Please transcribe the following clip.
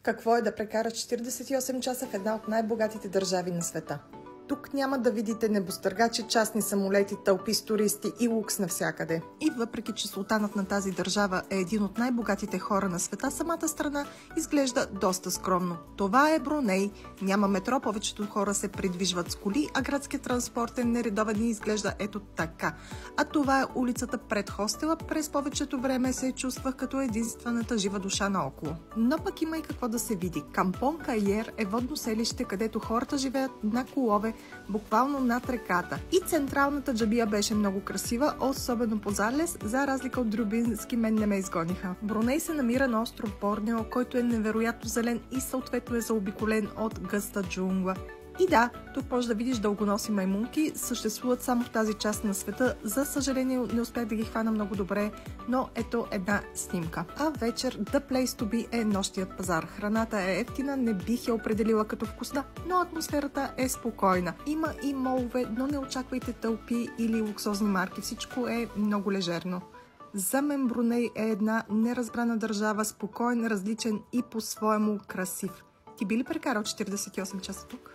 Какво е да прекара 48 часа в една от най-богатите държави на света? Тук няма да видите небостъргачи, частни самолети, тълпи с туристи и лукс навсякъде. И въпреки, че султанът на тази държава е един от най-богатите хора на света, самата страна изглежда доста скромно. Това е Бруней. Няма метро, повечето хора се придвижват с коли, а градският транспорт е нередовен и изглежда ето така. А това е улицата пред хостела. През повечето време се чувствах като единствената жива душа наоколо. Но пък има и какво да се види. Кампон Кайер е водно селище, където хората живеят на колове, буквално над реката. И централната джамия беше много красива, особено по залез, за разлика от Друбински, мен не ме изгониха. Бруней се намира на остров Борнео, който е невероятно зелен и съответно е заобиколен от гъста джунгла. И да, тук можеш да видиш дългоноси маймунки, съществуват само в тази част на света. За съжаление не успях да ги хвана много добре, но ето една снимка. А вечер The Place to Be е нощият пазар. Храната е ефтина, не бих я определила като вкусна, но атмосферата е спокойна. Има и молове, но не очаквайте тълпи или луксозни марки, всичко е много лежерно. За мен Бруней е една неразбрана държава, спокоен, различен и по-своему красив. Ти би ли прекарал 48 часа тук?